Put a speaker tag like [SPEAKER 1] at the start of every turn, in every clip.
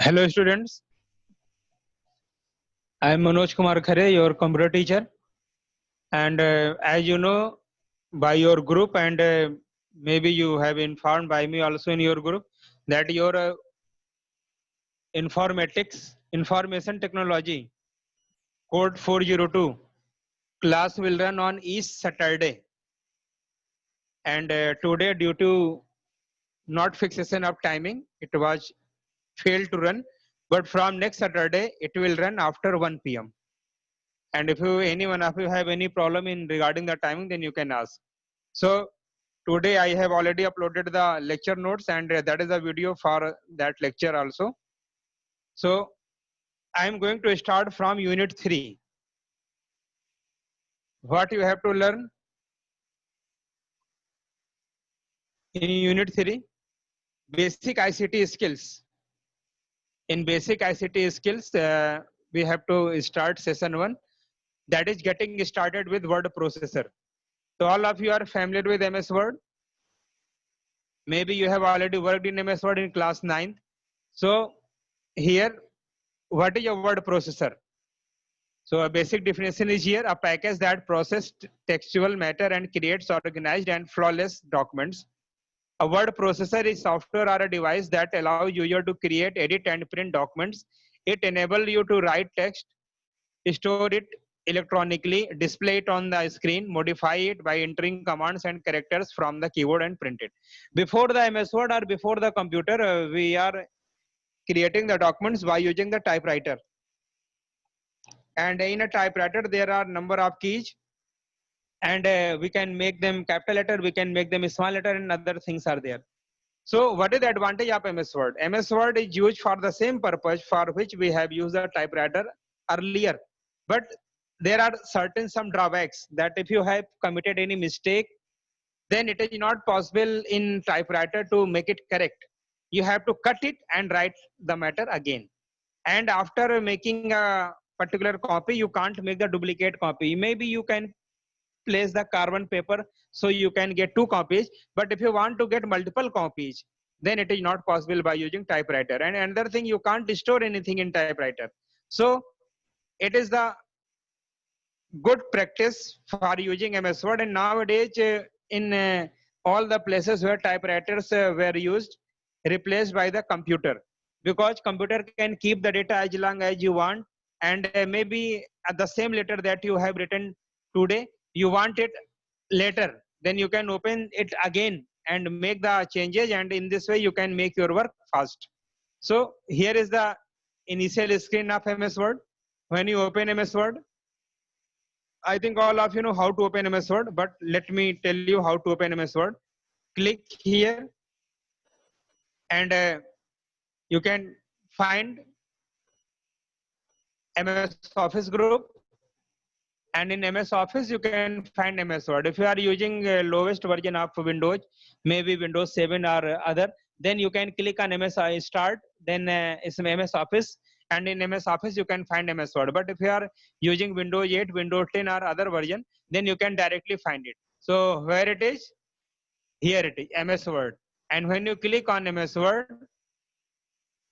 [SPEAKER 1] Hello students, I am Manoj Kumar Khare, your computer teacher, and as you know by your group and maybe you have informed by me also in your group that your information technology code 402 class will run on each Saturday, and today due to not fixation of timing it was failed to run, but from next Saturday it will run after 1 p.m. And if you any one of you have any problem in regarding the timing, then you can ask. So today I have already uploaded the lecture notes, and that is a video for that lecture also. So I am going to start from unit 3. What you have to learn in unit 3? Basic ICT skills. In basic ICT skills, we have to start session 1, that is getting started with word processor. So all of you are familiar with MS Word. Maybe you have already worked in MS Word in class 9th. So here, what is a word processor? So a basic definition is here: a package that processes textual matter and creates organized and flawless documents. A word processor is software or a device that allows user to create, edit, and print documents. It enables you to write text, store it electronically, display it on the screen, modify it by entering commands and characters from the keyboard, and print it. Before the MS Word or before the computer, we are creating the documents by using the typewriter. And in a typewriter, there are number of keys, and we can make them capital letter, we can make them small letter, and other things are there. So what is the advantage of MS Word? MS Word is used for the same purpose for which we have used the typewriter earlier. But there are certain some drawbacks that if you have committed any mistake, then it is not possible in typewriter to make it correct. You have to cut it and write the matter again. And after making a particular copy, you can't make the duplicate copy. Maybe you can place the carbon paper so you can get 2 copies, but if you want to get multiple copies, then it is not possible by using typewriter. And another thing, you can't store anything in typewriter. So it is the good practice for using MS Word. And nowadays in all the places where typewriters were used, replaced by the computer, because computer can keep the data as long as you want, and maybe at the same letter that you have written today, you want it later, then you can open it again and make the changes, and in this way you can make your work fast. So here is the initial screen of MS Word. When you open MS Word, I think all of you know how to open MS Word, but let me tell you how to open MS Word. Click here, and you can find MS Office group, and in MS Office you can find MS Word. If you are using lowest version of Windows, maybe Windows 7 or other, then you can click on MS Start, then it's MS Office, and in MS Office you can find MS Word. But if you are using Windows 8, Windows 10 or other version, then you can directly find it. So where it is? Here it is, MS Word. And when you click on MS Word,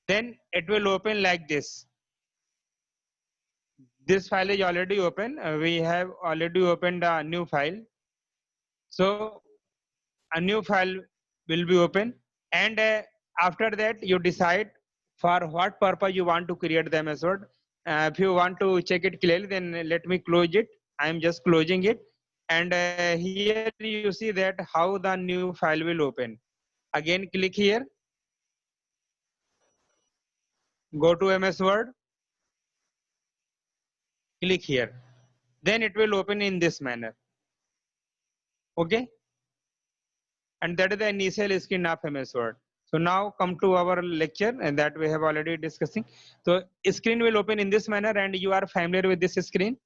[SPEAKER 1] then it will open like this. This file is already open. We have already opened a new file. So a new file will be open, and after that you decide for what purpose you want to create the MS Word. If you want to check it clearly, then let me close it. I am just closing it, and here you see that how the new file will open. Again click here, go to MS Word, click here, then it will open in this manner. Okay, and that is the initial screen of MS Word. So now come to our lecture, and that we have already discussing. So screen will open in this manner, and you are familiar with this screen.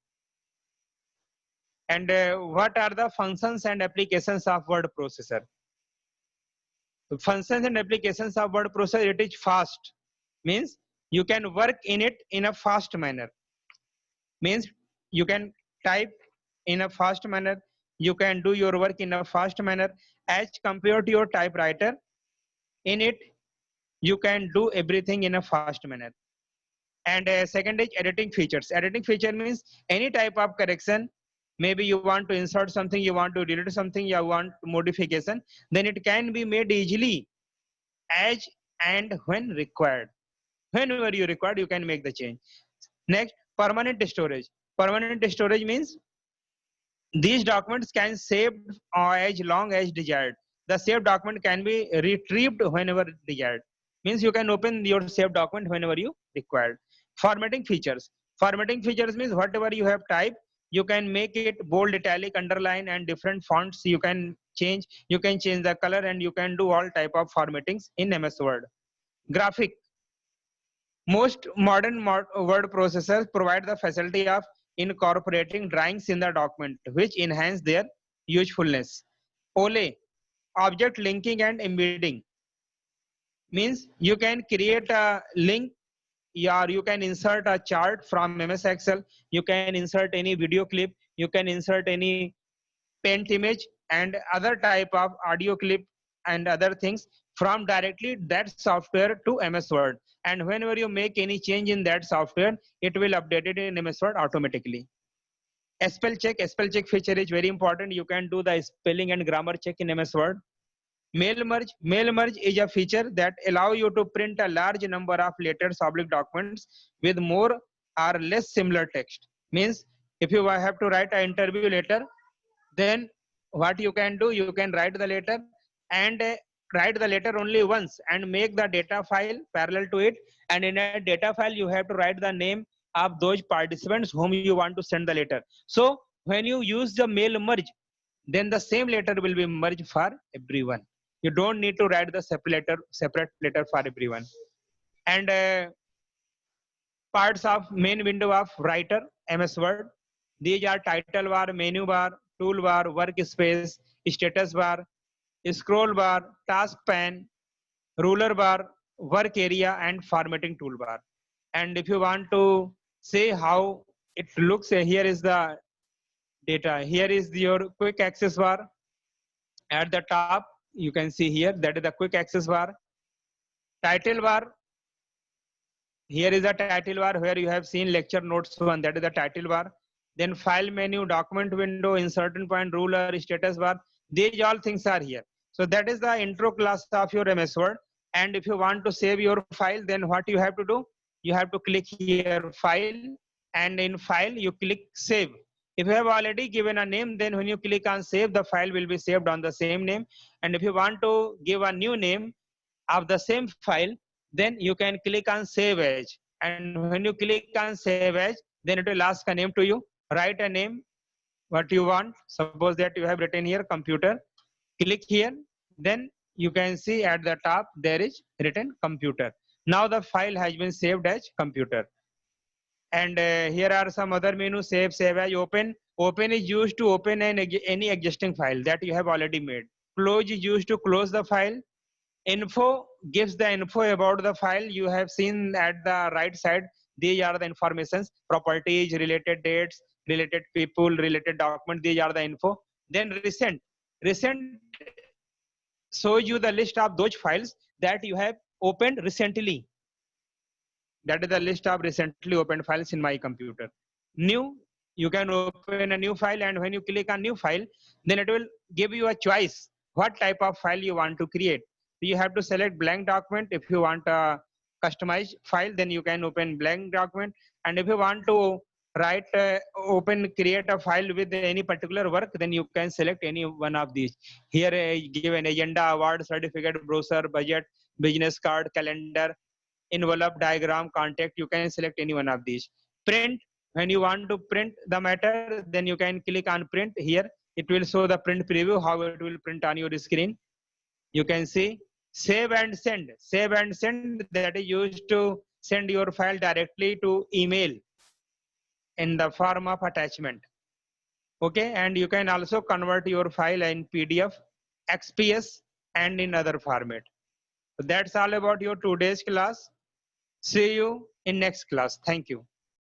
[SPEAKER 1] And what are the functions and applications of word processor? The functions and applications of word processor, it is fast. Means you can work in it in a fast manner. Means you can type in a fast manner. You can do your work in a fast manner as compared to your typewriter. In it, you can do everything in a fast manner. And second is editing features. Editing feature means any type of correction. Maybe you want to insert something, you want to delete something, you want modification, then it can be made easily as and when required. Whenever you require, you can make the change. Next, permanent storage. Permanent storage means these documents can saved as long as desired. The saved document can be retrieved whenever desired. Means you can open your saved document whenever you required. Formatting features. Formatting features means whatever you have typed, you can make it bold, italic, underline, and different fonts. You can change. You can change the color, and you can do all type of formattings in MS Word. Graphic. Most modern word processors provide the facility of incorporating drawings in the document, which enhance their usefulness. OLE, object linking and embedding, means you can create a link, or you can insert a chart from MS Excel, you can insert any video clip, you can insert any paint image and other type of audio clip and other things from directly that software to MS Word. And whenever you make any change in that software, it will update it in MS Word automatically. Spell check feature is very important. You can do the spelling and grammar check in MS Word. Mail merge is a feature that allow you to print a large number of letters oblique documents with more or less similar text. Means if you have to write an interview letter, then what you can do, you can write the letter and write the letter only once and make the data file parallel to it, and in a data file you have to write the name of those participants whom you want to send the letter. So when you use the mail merge, then the same letter will be merged for everyone. You don't need to write the separate letter for everyone. And parts of main window of writer MS Word. These are title bar, menu bar, toolbar, workspace, status bar, scroll bar, task pane, ruler bar, work area, and formatting toolbar. And if you want to say how it looks, here is the data. Here is your quick access bar. At the top, you can see here, that is the quick access bar. Title bar, here is a title bar where you have seen lecture notes one, that is the title bar. Then file menu, document window, insertion point, ruler, status bar. These all things are here. So that is the intro class of your MS Word. And if you want to save your file, then what you have to do? You have to click here, file, and in file you click save. If you have already given a name, then when you click on save, the file will be saved on the same name. And if you want to give a new name of the same file, then you can click on save as. And when you click on save as, then it will ask a name to you. Write a name, what you want. Suppose that you have written here computer. Click here, then you can see at the top there is written computer. Now the file has been saved as computer. And here are some other menus: save, save as, open. Open is used to open any existing file that you have already made. Close is used to close the file. Info gives the info about the file. You have seen at the right side, these are the informations: properties, related dates, related people, related document. These are the info. Then recent shows you the list of those files that you have opened recently. That is the list of recently opened files in my computer. New, you can open a new file, and when you click on new file, then it will give you a choice what type of file you want to create. You have to select blank document. If you want a customized file, then you can open blank document. And if you want to write, create a file with any particular work, then you can select any one of these. Here I give an agenda, award, certificate, brochure, budget, business card, calendar, envelope, diagram, contact. You can select any one of these. Print, when you want to print the matter, then you can click on print. Here it will show the print preview, how it will print on your screen. You can see. Save and send. Save and send, that is used to send your file directly to email in the form of attachment. Okay, and you can also convert your file in PDF, XPS, and in other format. So that's all about your today's class. See you in next class. Thank you.